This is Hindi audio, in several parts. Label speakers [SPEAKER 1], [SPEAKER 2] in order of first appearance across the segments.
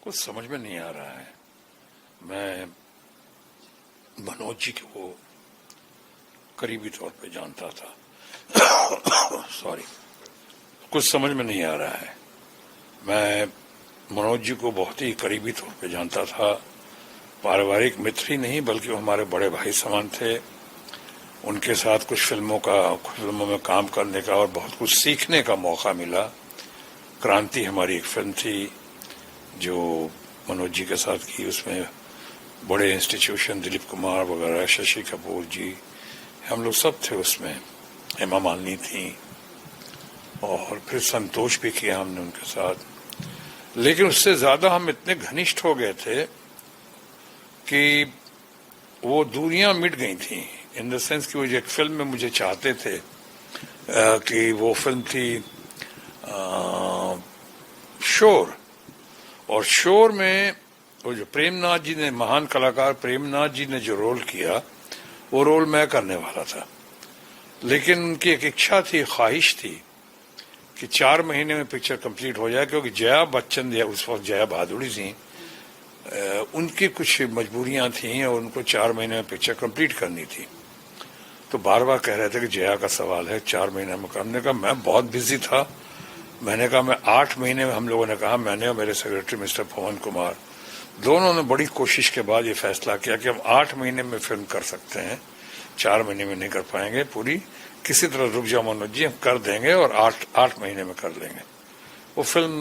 [SPEAKER 1] कुछ समझ में नहीं आ रहा है। मैं मनोज जी को करीबी तौर पे जानता था सॉरी, कुछ समझ में नहीं आ रहा है। मैं मनोज जी को बहुत ही करीबी तौर पे जानता था, पारिवारिक मित्र ही नहीं बल्कि वो हमारे बड़े भाई समान थे। उनके साथ कुछ फिल्मों में काम करने का और बहुत कुछ सीखने का मौका मिला। क्रांति हमारी एक फिल्म थी जो मनोज जी के साथ की, उसमें बड़े इंस्टीट्यूशन दिलीप कुमार वगैरह, शशि कपूर जी, हम लोग सब थे उसमें, हेमा मालिनी थी, और फिर संतोष भी किया हमने उनके साथ। लेकिन उससे ज्यादा हम इतने घनिष्ठ हो गए थे कि वो दूरियां मिट गई थी, इन द सेंस कि वो एक फिल्म में मुझे चाहते थे कि वो फिल्म थी शोर, और शोर में वो जो प्रेमनाथ जी ने, महान कलाकार प्रेमनाथ जी ने जो रोल किया, वो रोल मैं करने वाला था। लेकिन उनकी एक इच्छा थी, ख्वाहिश थी कि 4 महीने में पिक्चर कंप्लीट हो जाए, क्योंकि जया बच्चन, उस वक्त जया भादुड़ी थी, उनकी कुछ मजबूरियां थी और उनको 4 महीने में पिक्चर कंप्लीट करनी थी। तो बार बार कह रहे थे कि जया का सवाल है 4 महीने में करने का। मैं बहुत बिजी था, मैंने कहा मैं 8 महीने में, हम लोगों ने कहा, मैंने और मेरे सेक्रेटरी मिस्टर पवन कुमार, दोनों ने बड़ी कोशिश के बाद ये फैसला किया कि हम 8 महीने में फिल्म कर सकते हैं, 4 महीने में नहीं कर पाएंगे पूरी, किसी तरह रुक जाओ मनोज जी, हम कर देंगे और 8 महीने में कर लेंगे। वो फिल्म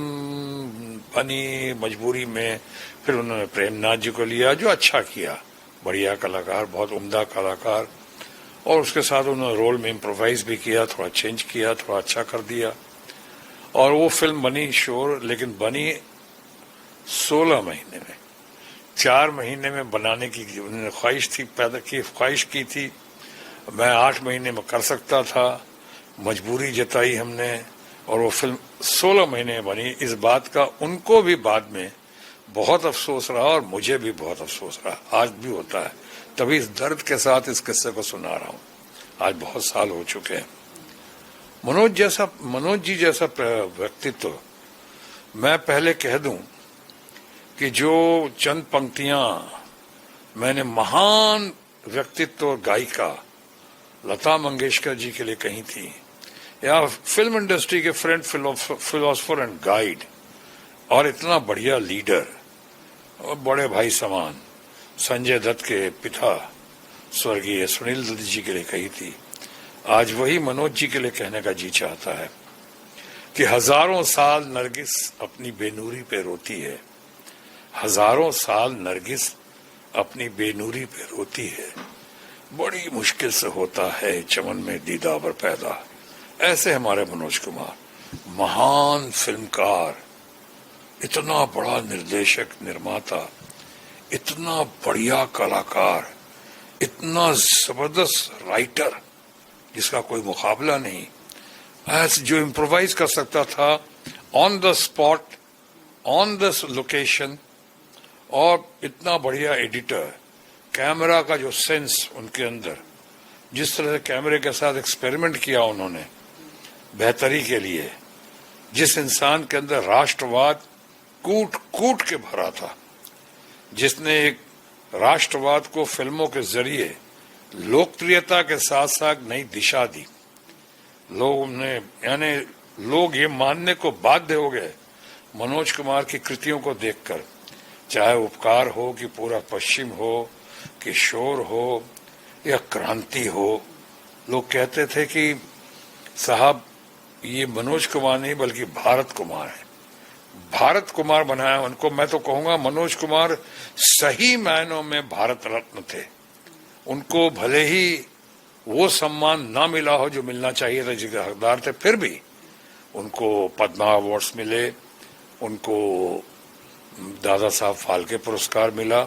[SPEAKER 1] बनी मजबूरी में। फिर उन्होंने प्रेमनाथ जी को लिया, जो अच्छा किया, बढ़िया कलाकार, बहुत उम्दा कलाकार, और उसके साथ उन्होंने रोल में इम्प्रोवाइज भी किया, थोड़ा चेंज किया, थोड़ा अच्छा कर दिया, और वो फिल्म बनी शोर। लेकिन बनी 16 महीने में, 4 महीने में बनाने की उन्होंने ख्वाहिश की थी। मैं 8 महीने में कर सकता था, मजबूरी जताई हमने, और वो फिल्म 16 महीने में बनी। इस बात का उनको भी बाद में बहुत अफसोस रहा और मुझे भी बहुत अफसोस रहा, आज भी होता है। तभी इस दर्द के साथ इस किस्से को सुना रहा हूं। आज बहुत साल हो चुके हैं। मनोज जी जैसा व्यक्तित्व, मैं पहले कह दूं कि जो चंद पंक्तियां मैंने महान व्यक्तित्व और गायिका लता मंगेशकर जी के लिए कही थी, या फिल्म इंडस्ट्री के फ्रेंड फिलोसोफर एंड गाइड, और इतना बढ़िया लीडर और बड़े भाई समान संजय दत्त के पिता स्वर्गीय सुनील दत्त जी के लिए कही थी, आज वही मनोज जी के लिए कहने का जी चाहता है कि हजारों साल नरगिस अपनी बेनूरी पे रोती है, हजारों साल नरगिस अपनी बेनूरी पे रोती है, बड़ी मुश्किल से होता है चमन में दीदावर पैदा। ऐसे हमारे मनोज कुमार, महान फिल्मकार, इतना बड़ा निर्देशक निर्माता, इतना बढ़िया कलाकार, इतना जबरदस्त राइटर जिसका कोई मुकाबला नहीं, ऐसे जो इम्प्रोवाइज कर सकता था on the spot, on the location, और इतना बढ़िया एडिटर, कैमरा का जो सेंस उनके अंदर, जिस तरह से कैमरे के साथ एक्सपेरिमेंट किया उन्होंने बेहतरी के लिए, जिस इंसान के अंदर राष्ट्रवाद कूट कूट के भरा था, जिसने एक राष्ट्रवाद को फिल्मों के जरिए लोकप्रियता के साथ साथ नई दिशा दी। लोग ये मानने को बाध्य हो गए मनोज कुमार की कृतियों को देखकर, चाहे उपकार हो कि पूरा पश्चिम हो, कि शोर हो, या क्रांति हो, लोग कहते थे कि साहब ये मनोज कुमार नहीं बल्कि भारत कुमार है। भारत कुमार बनाया उनको। मैं तो कहूंगा मनोज कुमार सही मायनों में भारत रत्न थे। उनको भले ही वो सम्मान ना मिला हो जो मिलना चाहिए था, जिसके हकदार थे, फिर भी उनको पद्मा अवार्ड्स मिले, उनको दादा साहब फाल्के पुरस्कार मिला।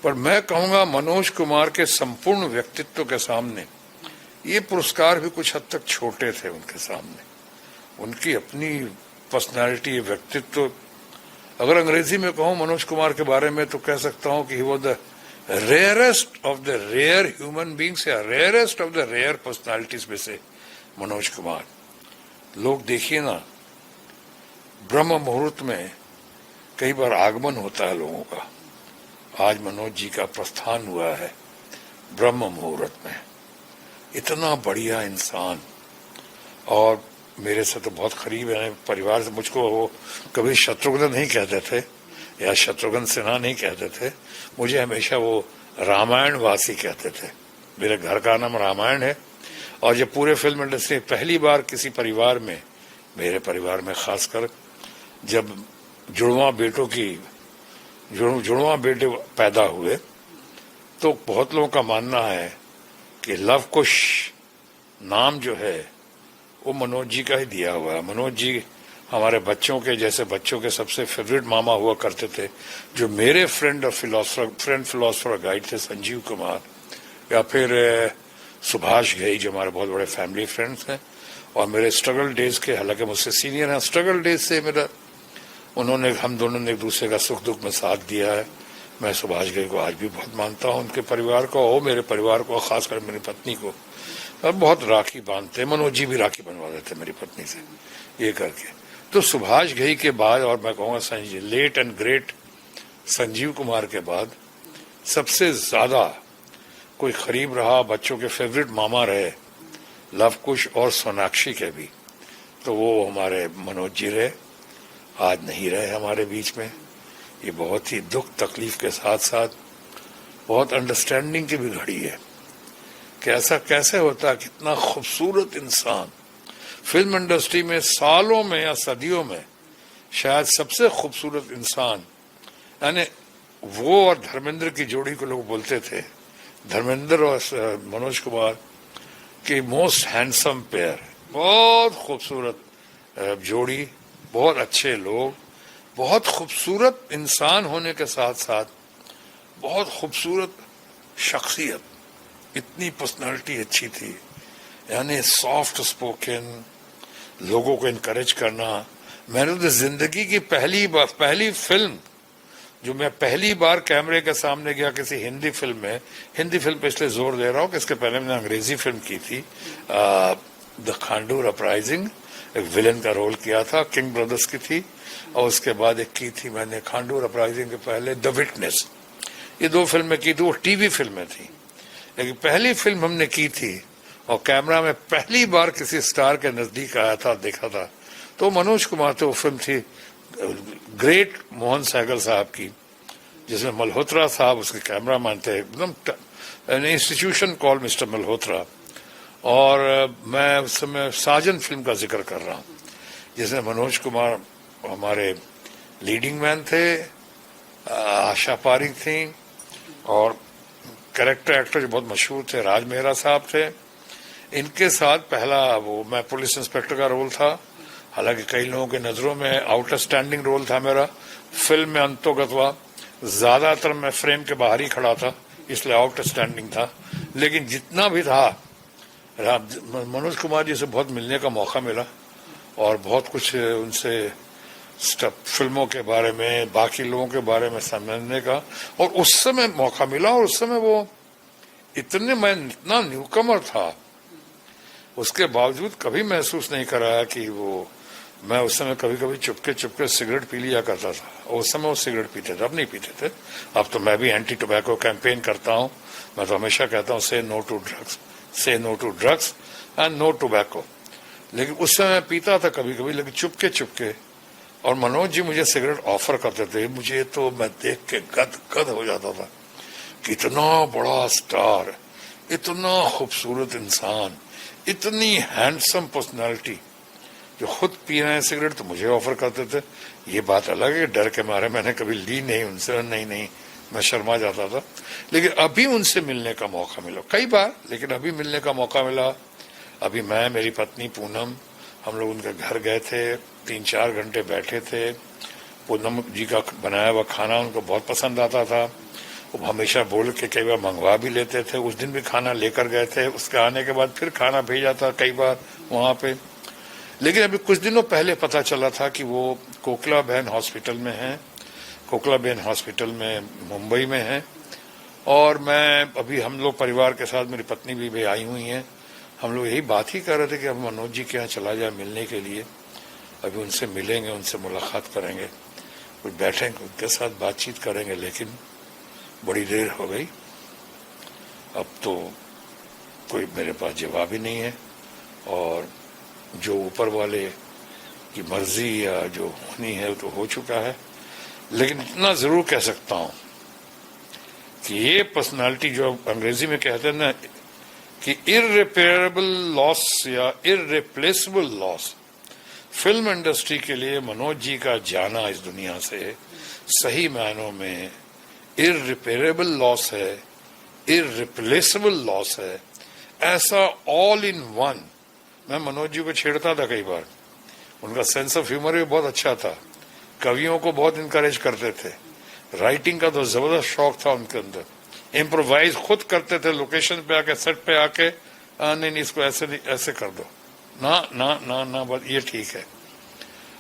[SPEAKER 1] पर मैं कहूंगा मनोज कुमार के संपूर्ण व्यक्तित्व के सामने ये पुरस्कार भी कुछ हद तक छोटे थे उनके सामने। उनकी अपनी पर्सनालिटी, व्यक्तित्व, अगर अंग्रेजी में कहूं मनोज कुमार के बारे में तो कह सकता हूं कि he was the rarest of the rare human beings, या rarest of the rare personalities में से मनोज कुमार। लोग देखिए ना, ब्रह्म मुहूर्त में कई बार आगमन होता है लोगों का। आज मनोज जी का प्रस्थान हुआ है ब्रह्म मुहूर्त में। इतना बढ़िया इंसान, और मेरे से तो बहुत करीब है, परिवार से मुझको वो कभी शत्रुघ्न नहीं कहते थे या शत्रुघ्न सिन्हा नहीं कहते थे, मुझे हमेशा वो रामायण वासी कहते थे। मेरे घर का नाम रामायण है। और जब पूरे फिल्म इंडस्ट्री पहली बार किसी परिवार में, मेरे परिवार में खासकर, जब जुड़वा बेटे पैदा हुए, तो बहुत लोगों का मानना है कि लव कुश नाम जो है वो मनोज जी का ही दिया हुआ है। मनोज जी हमारे बच्चों के सबसे फेवरेट मामा हुआ करते थे। जो मेरे फ्रेंड फिलोसफर गाइड थे, संजीव कुमार या फिर सुभाष घई, जो हमारे बहुत बड़े फैमिली फ्रेंड्स हैं, और मेरे स्ट्रगल डेज के, हालांकि मुझसे सीनियर हैं, स्ट्रगल डेज से हम दोनों ने एक दूसरे का सुख दुख में साथ दिया है। मैं सुभाष घई को आज भी बहुत मानता हूं, उनके परिवार को और मेरे परिवार को, खासकर मेरी पत्नी को, और बहुत राखी बांधते। मनोज जी भी राखी बनवा देते मेरी पत्नी से, ये करके। तो सुभाष घई के बाद, और मैं कहूँगा late and great Sanjeev Kumar के बाद, सबसे ज्यादा कोई करीब रहा, बच्चों के फेवरेट मामा रहे, लव कुश और सोनाक्षी के भी, तो वो हमारे मनोज जी रहे। आज नहीं रहे हमारे बीच में। ये बहुत ही दुख तकलीफ के साथ साथ बहुत अंडरस्टैंडिंग की भी घड़ी है कि ऐसा कैसे होता है। कितना खूबसूरत इंसान, फिल्म इंडस्ट्री में सालों में या सदियों में शायद सबसे खूबसूरत इंसान, यानी वो और धर्मेंद्र की जोड़ी को लोग बोलते थे, धर्मेंद्र और मनोज कुमार की मोस्ट हैंडसम पेयर, बहुत खूबसूरत जोड़ी, बहुत अच्छे लोग, बहुत खूबसूरत इंसान होने के साथ साथ बहुत खूबसूरत शख्सियत, इतनी पर्सनालिटी अच्छी थी, यानी सॉफ्ट स्पोकन, लोगों को इनकरेज करना। मैंने तो जिंदगी की पहली फिल्म, जो मैं पहली बार कैमरे के सामने गया किसी हिंदी फिल्म में, हिंदी फिल्म पे इसलिए जोर दे रहा हूँ कि इसके पहले मैंने अंग्रेजी फिल्म की थी, द खांडूर अपराइजिंग, एक विलेन का रोल किया था, किंग ब्रदर्स की थी, और उसके बाद एक की थी मैंने खांडूर अपराइजिंग के पहले द विटनेस। ये दो फिल्में की थी, वो टीवी फिल्में थी, लेकिन पहली फिल्म हमने की थी और कैमरा में पहली बार किसी स्टार के नजदीक आया था, देखा था, तो मनोज कुमार थे। वो फिल्म थी ग्रेट मोहन सहगल साहब की, जिसमें मल्होत्रा साहब उसके कैमरामैन थे, एकदम an institution call mister Malhotra. और मैं उस समय साजन फिल्म का जिक्र कर रहा हूँ, जिसमें मनोज कुमार हमारे लीडिंग मैन थे, आशा पारिक थी, और कैरेक्टर एक्टर जो बहुत मशहूर थे राज मेहरा साहब थे। इनके साथ पहला वो मैं पुलिस इंस्पेक्टर का रोल था, हालांकि कई लोगों के नजरों में आउटस्टैंडिंग रोल था मेरा। फिल्म में अंतोगतवा ज्यादातर मैं फ्रेम के बाहर ही खड़ा था, इसलिए आउटस्टैंडिंग था। लेकिन जितना भी था, मनोज कुमार जी से बहुत मिलने का मौका मिला और बहुत कुछ उनसे फिल्मों के बारे में, बाकी लोगों के बारे में समझने का और उस समय मौका मिला। और उस समय वो मैं इतना न्यूकमर था, उसके बावजूद कभी महसूस नहीं कराया कि वो, मैं उस समय कभी कभी चुपके सिगरेट पी लिया करता था, और उस समय वो सिगरेट पीते थे, अब नहीं पीते थे। अब तो मैं भी एंटी टोबैको कैंपेन करता हूँ। मैं तो हमेशा कहता हूँ say no to drugs and no tobacco. लेकिन उस समय पीता था कभी कभी, लेकिन चुपके। और मनोज जी मुझे सिगरेट ऑफर करते थे, मुझे तो मैं देख के गद हो जाता था। कितना बड़ा स्टार, इतना खूबसूरत इंसान, इतनी हैंडसम पर्सनालिटी, जो खुद पी रहे हैं सिगरेट तो मुझे ऑफर करते थे। ये बात अलग है, डर के मारे मैंने कभी ली नहीं उनसे, नहीं मैं शर्मा जाता था। लेकिन अभी उनसे मिलने का मौका मिला कई बार, लेकिन अभी मिलने का मौका मिला। अभी मैं, मेरी पत्नी पूनम, हम लोग उनके घर गए थे, 3-4 घंटे बैठे थे। पूनम जी का बनाया हुआ खाना उनको बहुत पसंद आता था, वो हमेशा बोल के कई बार मंगवा भी लेते थे। उस दिन भी खाना लेकर गए थे, उसके आने के बाद फिर खाना भेजा था कई बार वहां पे। लेकिन अभी कुछ दिनों पहले पता चला था कि वो कोकिला बहन हॉस्पिटल में है, कोकिला बहन हॉस्पिटल में मुंबई में है। और मैं अभी, हम लोग परिवार के साथ, मेरी पत्नी भी आई हुई हैं, हम लोग यही बात ही कर रहे थे कि अब मनोज जी के यहाँ चला जाए मिलने के लिए। अभी उनसे मिलेंगे, उनसे मुलाकात करेंगे। कुछ बैठेंगे, उनके साथ बातचीत करेंगे, लेकिन बड़ी देर हो गई, अब तो कोई मेरे पास जवाब ही नहीं है। और जो ऊपर वाले की मर्जी या जो होनी है वो तो हो चुका है। लेकिन इतना जरूर कह सकता हूं कि ये पर्सनालिटी, जो अंग्रेजी में कहते हैं ना कि इररिपेयरेबल लॉस या इररिप्लेसेबल लॉस, फिल्म इंडस्ट्री के लिए मनोज जी का जाना इस दुनिया से सही मायनों में इररिपेयरेबल लॉस है, इररिप्लेसेबल लॉस है। ऐसा ऑल इन वन। मैं मनोज जी को छेड़ता था कई बार, उनका सेंस ऑफ ह्यूमर भी बहुत अच्छा था, कवियों को बहुत इनकरेज करते थे, राइटिंग का तो जबरदस्त शौक था उनके अंदर, इम्प्रोवाइज खुद करते थे, लोकेशन पे आके, सेट पे आके, नहीं इसको ऐसे नहीं, ऐसे कर दो, ना ना ना ना बस ये ठीक है।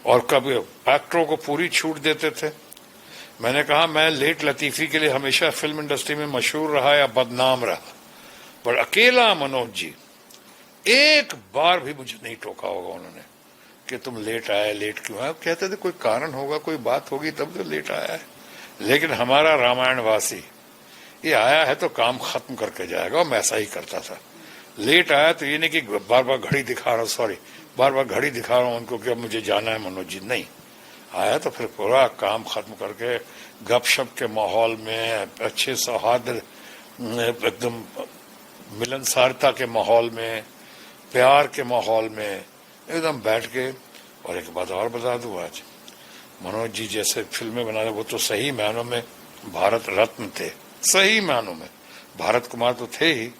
[SPEAKER 1] और कभी एक्टरों को पूरी छूट देते थे। मैंने कहा मैं लेट लतीफी के लिए हमेशा फिल्म इंडस्ट्री में मशहूर रहा या बदनाम रहा, पर अकेला मनोज जी एक बार भी मुझे नहीं टोका होगा उन्होंने कि तुम लेट आए, लेट क्यों आए। कहते थे कोई कारण होगा, कोई बात होगी तब तो लेट आया है। लेकिन हमारा रामायणवासी ये आया है तो काम खत्म करके जाएगा, और मैं ऐसा ही करता था। लेट आया तो ये नहीं कि बार बार घड़ी दिखा रहा हूं, सॉरी बार बार घड़ी दिखा रहा हूं उनको कि अब मुझे जाना है मनोज जी, नहीं आया तो फिर पूरा काम खत्म करके गपशप के माहौल में, अच्छे सौहार्द, एकदम मिलनसारता के माहौल में, प्यार के माहौल में एकदम बैठ के। और एक बात और बता दूं, आज मनोज जी जैसे फिल्में बना रहे, वो तो सही मायनों में भारत रत्न थे, सही मायनों में। भारत कुमार तो थे ही,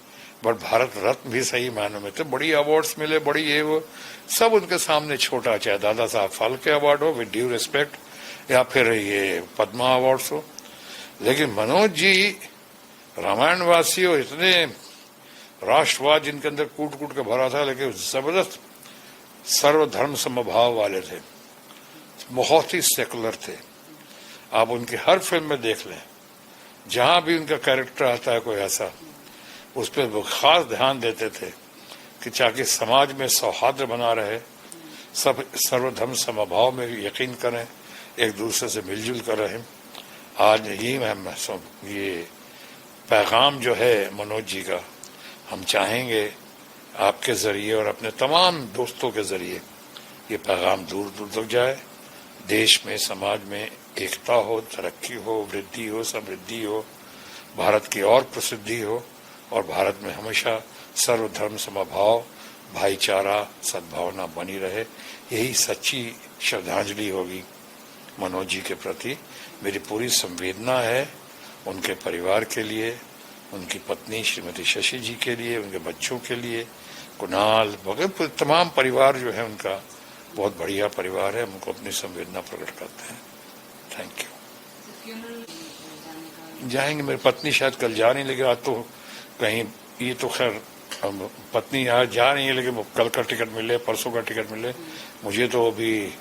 [SPEAKER 1] बट भारत रत्न भी सही मायनों में थे। बड़ी अवार्ड्स मिले, बड़ी ये वो, सब उनके सामने छोटा, चाहे दादा साहब फाल्के अवार्ड हो विद ड्यू रिस्पेक्ट, या फिर ये पद्मा अवार्ड्स हो। लेकिन मनोज जी रामायणवासी हो, इतने राष्ट्रवाद जिनके अंदर कूट कूट के भरा था, लेकिन जबरदस्त सर्वधर्म समभाव वाले थे, बहुत ही सेकुलर थे। आप उनकी हर फिल्म में देख लें, जहां भी उनका कैरेक्टर आता है कोई ऐसा, उस पर वो खास ध्यान देते थे कि ताकि समाज में सौहार्द बना रहे, सब सर्वधर्म समभाव में यकीन करें, एक दूसरे से मिलजुल कर रहें। आज ही ये पैगाम जो है मनोज जी का, हम चाहेंगे आपके जरिए और अपने तमाम दोस्तों के जरिए ये पैगाम दूर दूर तक जाए, देश में, समाज में एकता हो, तरक्की हो, वृद्धि हो, समृद्धि हो, भारत की और प्रसिद्धि हो, और भारत में हमेशा सर्वधर्म समभाव, भाईचारा, सद्भावना बनी रहे। यही सच्ची श्रद्धांजलि होगी मनोज जी के प्रति। मेरी पूरी संवेदना है उनके परिवार के लिए, उनकी पत्नी श्रीमती शशि जी के लिए, उनके बच्चों के लिए, कुणाल वगैरह तमाम परिवार जो है उनका बहुत बढ़िया परिवार है। हम उनको अपनी संवेदना प्रकट करते हैं। Thank you. जाएंगे, मेरी पत्नी शायद कल जा नहीं, लेकिन आज तो कहीं, ये तो खैर पत्नी आज जा रही है, लेकिन कल का टिकट मिले, परसों का टिकट मिले। मुझे तो अभी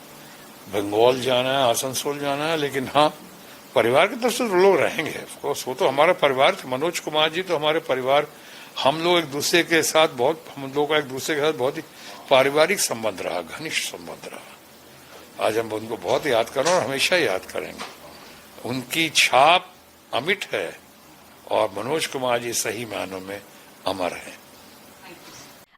[SPEAKER 1] बंगाल जाना है, आसनसोल जाना है, लेकिन हाँ परिवार की तरफ से तो लोग रहेंगे। ऑफकोर्स वो तो हमारा परिवार थे, मनोज कुमार जी तो हमारे परिवार। हम लोग एक दूसरे के साथ बहुत, हम लोगों का एक दूसरे के साथ बहुत ही पारिवारिक संबंध रहा, घनिष्ठ संबंध रहा। आज हम उनको बहुत याद कर रहे हैं और हमेशा याद करेंगे। उनकी छाप अमिट है और मनोज कुमार जी सही मायनों में अमर हैं।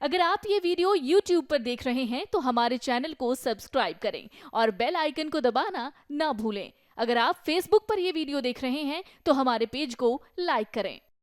[SPEAKER 2] अगर आप ये वीडियो YouTube पर देख रहे हैं तो हमारे चैनल को सब्सक्राइब करें और बेल आइकन को दबाना ना भूलें। अगर आप Facebook पर ये वीडियो देख रहे हैं तो हमारे पेज को लाइक करें।